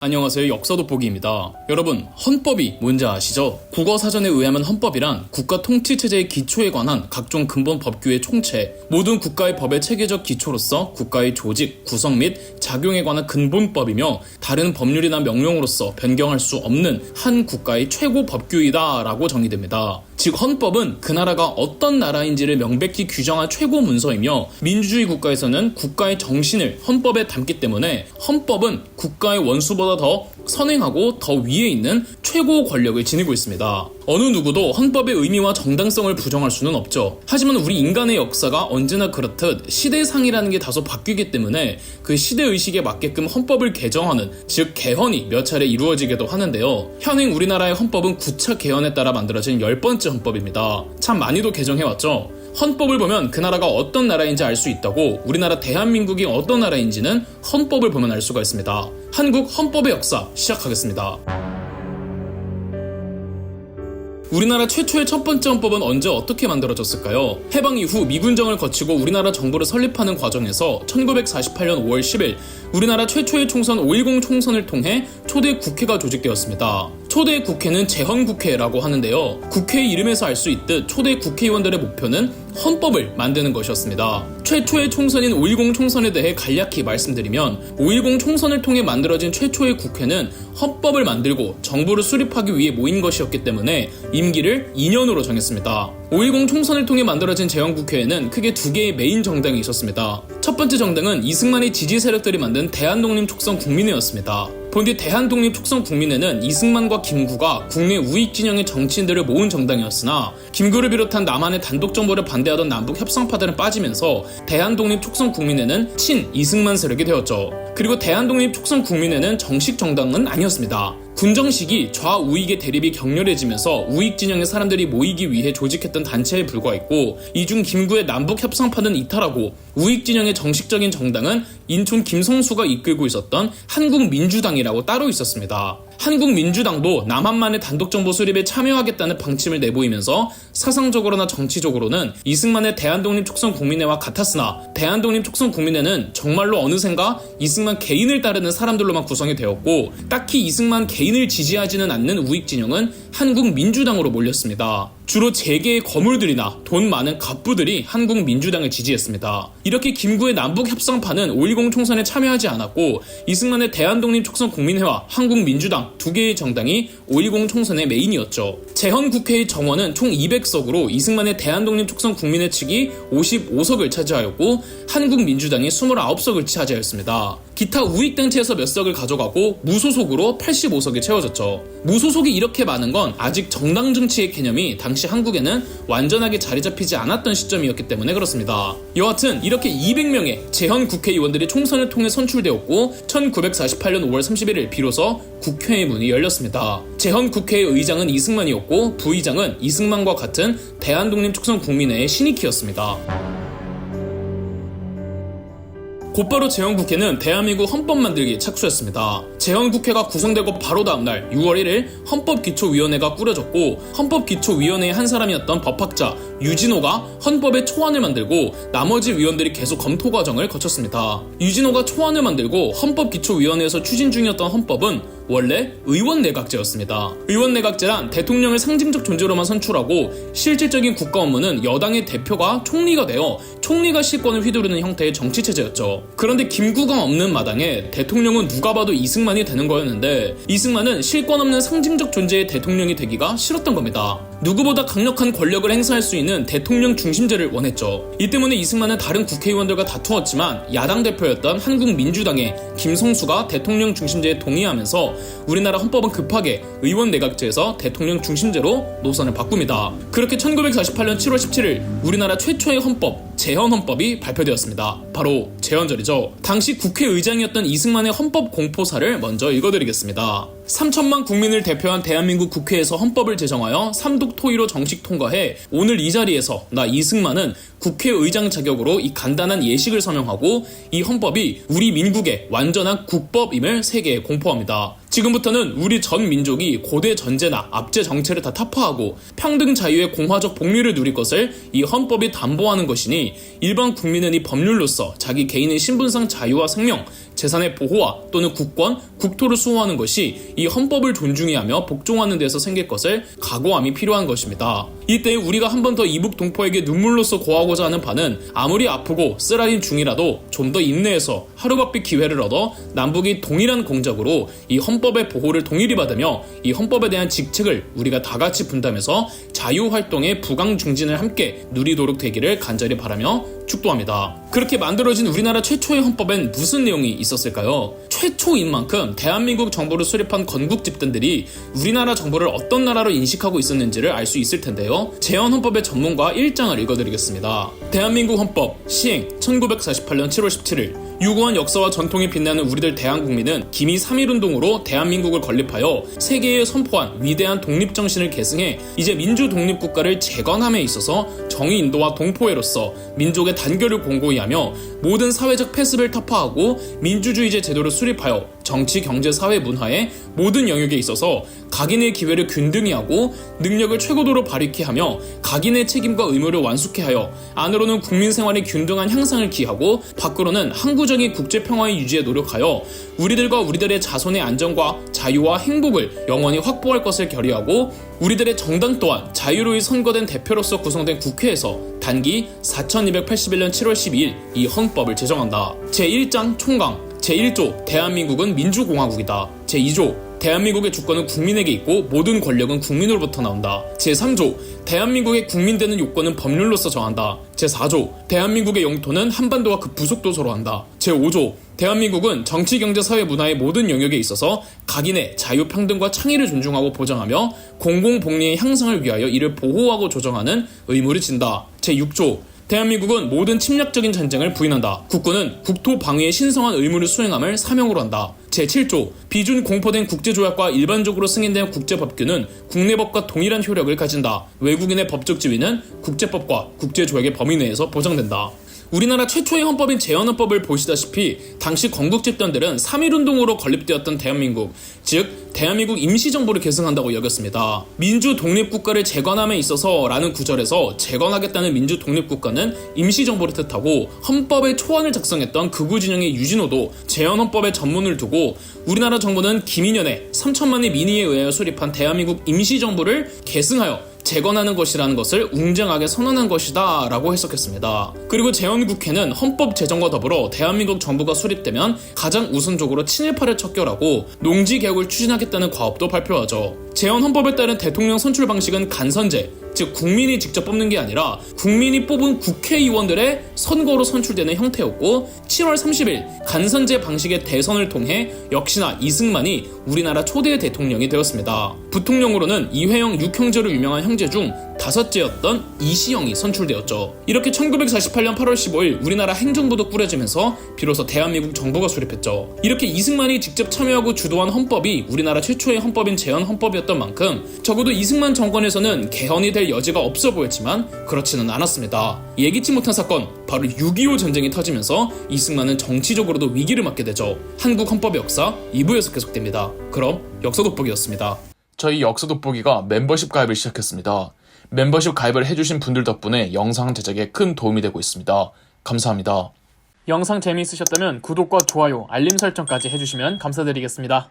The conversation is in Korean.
안녕하세요. 역사돋보기입니다. 여러분, 헌법이 뭔지 아시죠? 국어사전에 의하면 헌법이란 국가 통치체제의 기초에 관한 각종 근본 법규의 총체, 모든 국가의 법의 체계적 기초로서 국가의 조직, 구성 및 작용에 관한 근본법이며 다른 법률이나 명령으로서 변경할 수 없는 한 국가의 최고 법규이다 라고 정의됩니다. 즉 헌법은 그 나라가 어떤 나라인지를 명백히 규정한 최고 문서이며 민주주의 국가에서는 국가의 정신을 헌법에 담기 때문에 헌법은 국가의 원수보다 더 선행하고 더 위에 있는 최고 권력을 지니고 있습니다. 어느 누구도 헌법의 의미와 정당성을 부정할 수는 없죠. 하지만 우리 인간의 역사가 언제나 그렇듯 시대상이라는 게 다소 바뀌기 때문에 그 시대의식에 맞게끔 헌법을 개정하는, 즉 개헌이 몇 차례 이루어지기도 하는데요. 현행 우리나라의 헌법은 9차 개헌에 따라 만들어진 10번째 헌법입니다. 참 많이도 개정해왔죠. 헌법을 보면 그 나라가 어떤 나라인지 알 수 있다고, 우리나라 대한민국이 어떤 나라인지는 헌법을 보면 알 수가 있습니다. 한국 헌법의 역사 시작하겠습니다. 우리나라 최초의 첫 번째 헌법은 언제 어떻게 만들어졌을까요? 해방 이후 미군정을 거치고 우리나라 정부를 설립하는 과정에서 1948년 5월 10일 우리나라 최초의 총선 5.10 총선을 통해 초대 국회가 조직되었습니다. 초대 국회는 제헌국회라고 하는데요. 국회 이름에서 알 수 있듯 초대 국회의원들의 목표는 헌법을 만드는 것이었습니다. 최초의 총선인 5.10 총선에 대해 간략히 말씀드리면 5.10 총선을 통해 만들어진 최초의 국회는 헌법을 만들고 정부를 수립하기 위해 모인 것이었기 때문에 임기를 2년으로 정했습니다. 5.10 총선을 통해 만들어진 제헌국회에는 크게 두 개의 메인 정당이 있었습니다. 첫 번째 정당은 이승만의 지지 세력들이 만든 대한독립촉성국민회였습니다. 본디 대한독립촉성국민회는 이승만과 김구가 국내 우익 진영의 정치인들을 모은 정당이었으나 김구를 비롯한 남한의 단독정부를 반대하던 남북 협상파들은 빠지면서 대한독립촉성국민회는 친 이승만 세력이 되었죠. 그리고 대한독립촉성국민회는 정식 정당은 아니었습니다. 군정식이 좌우익의 대립이 격렬해지면서 우익 진영의 사람들이 모이기 위해 조직했던 단체에 불과했고, 이중 김구의 남북 협상파는 이탈하고 우익 진영의 정식적인 정당은 인촌 김성수가 이끌고 있었던 한국민주당이라고 따로 있었습니다. 한국민주당도 남한만의 단독정부 수립에 참여하겠다는 방침을 내보이면서 사상적으로나 정치적으로는 이승만의 대한독립촉성국민회와 같았으나 대한독립촉성국민회는 정말로 어느샌가 이승만 개인을 따르는 사람들로만 구성이 되었고, 딱히 이승만 개인을 지지하지는 않는 우익 진영은 한국민주당으로 몰렸습니다. 주로 재계의 거물들이나 돈 많은 갑부들이 한국민주당을 지지했습니다. 이렇게 김구의 남북협상파는 5.10 총선에 참여하지 않았고, 이승만의 대한독립촉성국민회와 한국민주당 두 개의 정당이 5.10 총선의 메인이었죠. 제헌국회의 정원은 총 200석으로 이승만의 대한독립촉성국민회 측이 55석을 차지하였고 한국민주당이 29석을 차지하였습니다. 기타 우익단체에서 몇 석을 가져가고 무소속으로 85석이 채워졌죠. 무소속이 이렇게 많은 건 아직 정당 정치의 개념이 당시 한국에는 완전하게 자리 잡히지 않았던 시점이었기 때문에 그렇습니다. 여하튼 이렇게 200명의 제헌국회의원들이 총선을 통해 선출되었고 1948년 5월 31일 비로소 국회의 문이 열렸습니다. 제헌국회의 의장은 이승만이었고 부의장은 이승만과 같은 대한독립촉성국민회의 신익희였습니다. 곧바로 제헌국회는 대한민국 헌법 만들기에 착수했습니다. 제헌국회가 구성되고 바로 다음날 6월 1일 헌법기초위원회가 꾸려졌고, 헌법기초위원회의 한 사람이었던 법학자 유진호가 헌법의 초안을 만들고 나머지 위원들이 계속 검토 과정을 거쳤습니다. 유진호가 초안을 만들고 헌법기초위원회에서 추진 중이었던 헌법은 원래 의원내각제였습니다. 의원내각제란 대통령을 상징적 존재로만 선출하고 실질적인 국가 업무는 여당의 대표가 총리가 되어 총리가 실권을 휘두르는 형태의 정치체제였죠. 그런데 김구가 없는 마당에 대통령은 누가 봐도 이승만이 되는 거였는데, 이승만은 실권 없는 상징적 존재의 대통령이 되기가 싫었던 겁니다. 누구보다 강력한 권력을 행사할 수 있는 대통령 중심제를 원했죠. 이 때문에 이승만은 다른 국회의원들과 다투었지만 야당 대표였던 한국민주당의 김성수가 대통령 중심제에 동의하면서 우리나라 헌법은 급하게 의원내각제에서 대통령 중심제로 노선을 바꿉니다. 그렇게 1948년 7월 17일 우리나라 최초의 헌법, 제헌헌법이 발표되었습니다. 바로 제헌절이죠. 당시 국회의장이었던 이승만의 헌법 공포사를 먼저 읽어드리겠습니다. 3천만 국민을 대표한 대한민국 국회에서 헌법을 제정하여 삼독토의로 정식 통과해 오늘 이 자리에서 나 이승만은 국회의장 자격으로 이 간단한 예식을 서명하고 이 헌법이 우리 민국의 완전한 국법임을 세계에 공포합니다. 지금부터는 우리 전 민족이 고대 전제나 압제 정체를 다 타파하고 평등 자유의 공화적 복리를 누릴 것을 이 헌법이 담보하는 것이니 일반 국민은 이 법률로서 자기 개인의 신분상 자유와 생명, 재산의 보호와 또는 국권, 국토를 수호하는 것이 이 헌법을 존중해야 하며 복종하는 데서 생길 것을 각오함이 필요한 것입니다. 이때 우리가 한 번 더 이북 동포에게 눈물로써 고하고자 하는 바는 아무리 아프고 쓰라린 중이라도 좀 더 인내해서 하루바삐 기회를 얻어 남북이 동일한 공적으로 이 헌법의 보호를 동일히 받으며 이 헌법에 대한 직책을 우리가 다 같이 분담해서 자유활동의 부강중진을 함께 누리도록 되기를 간절히 바라며 축도합니다. 그렇게 만들어진 우리나라 최초의 헌법엔 무슨 내용이 있었을까요? 최초인 만큼 대한민국 정부를 수립한 건국 집단들이 우리나라 정부를 어떤 나라로 인식하고 있었는지를 알 수 있을 텐데요. 재헌헌법의 전문가 1장을 읽어드리겠습니다. 대한민국 헌법 시행 1948년 7월 17일 유구한 역사와 전통이 빛나는 우리들 대한국민은 기미 3.1운동으로 대한민국을 건립하여 세계에 선포한 위대한 독립정신을 계승해 이제 민주독립국가를 재건함에 있어서 정의인도와 동포애로서 민족의 단결을 공고히 하며 모든 사회적 폐습을 타파하고 민주주의제 제도를 수립하여 정치, 경제, 사회, 문화의 모든 영역에 있어서 각인의 기회를 균등히 하고 능력을 최고도로 발휘케 하며 각인의 책임과 의무를 완수케 하여 안으로는 국민 생활의 균등한 향상을 기하고 밖으로는 항구적인 국제평화의 유지에 노력하여 우리들과 우리들의 자손의 안전과 자유와 행복을 영원히 확보할 것을 결의하고 우리들의 정당 또한 자유로이 선거된 대표로서 구성된 국회에서 단기 4281년 7월 12일 이 헌법을 제정한다. 제1장 총강 제1조 대한민국은 민주공화국이다. 제2조 대한민국의 주권은 국민에게 있고 모든 권력은 국민으로부터 나온다. 제3조 대한민국의 국민되는 요건은 법률로서 정한다. 제4조 대한민국의 영토는 한반도와 그 부속도서로 한다. 제5조 대한민국은 정치, 경제, 사회, 문화의 모든 영역에 있어서 각인의 자유, 평등과 창의를 존중하고 보장하며 공공복리의 향상을 위하여 이를 보호하고 조정하는 의무를 진다. 제6조 대한민국은 모든 침략적인 전쟁을 부인한다. 국군은 국토 방위의 신성한 의무를 수행함을 사명으로 한다. 제7조 비준 공포된 국제조약과 일반적으로 승인된 국제법규는 국내법과 동일한 효력을 가진다. 외국인의 법적 지위는 국제법과 국제조약의 범위 내에서 보장된다. 우리나라 최초의 헌법인 재헌헌법을 보시다시피 당시 건국 집단들은 3.1운동으로 건립되었던 대한민국, 즉 대한민국 임시정부를 계승한다고 여겼습니다. 민주독립국가를 재건함에 있어서 라는 구절에서 재건하겠다는 민주독립국가는 임시정부를 뜻하고 헌법의 초안을 작성했던 극우진영의 유진호도 재헌헌법에 전문을 두고 우리나라 정부는 김인현의 3천만의 민의에 의하여 수립한 대한민국 임시정부를 계승하여 재건하는 것이라는 것을 웅장하게 선언한 것이다 라고 해석했습니다. 그리고 재헌국회는 헌법 제정과 더불어 대한민국 정부가 수립되면 가장 우선적으로 친일파를 척결하고 농지개혁을 추진하겠다는 과업도 발표하죠. 재헌헌법에 따른 대통령 선출 방식은 간선제, 즉 국민이 직접 뽑는 게 아니라 국민이 뽑은 국회의원들의 선거로 선출되는 형태였고 7월 30일 간선제 방식의 대선을 통해 역시나 이승만이 우리나라 초대 대통령이 되었습니다. 부통령으로는 이회영 6형제로 유명한 형제 중 다섯째였던 이시영이 선출되었죠. 이렇게 1948년 8월 15일 우리나라 행정부도 꾸려지면서 비로소 대한민국 정부가 수립했죠. 이렇게 이승만이 직접 참여하고 주도한 헌법이 우리나라 최초의 헌법인 재헌헌법이었던 만큼 적어도 이승만 정권에서는 개헌이 될 여지가 없어 보였지만 그렇지는 않았습니다. 예기치 못한 사건, 바로 6.25 전쟁이 터지면서 이승만은 정치적으로도 위기를 맞게 되죠. 한국 헌법의 역사 2부에서 계속됩니다. 그럼 역사 돋보기였습니다. 저희 역사 돋보기가 멤버십 가입을 시작했습니다. 멤버십 가입을 해주신 분들 덕분에 영상 제작에 큰 도움이 되고 있습니다. 감사합니다. 영상 재미있으셨다면 구독과 좋아요, 알림 설정까지 해주시면 감사드리겠습니다.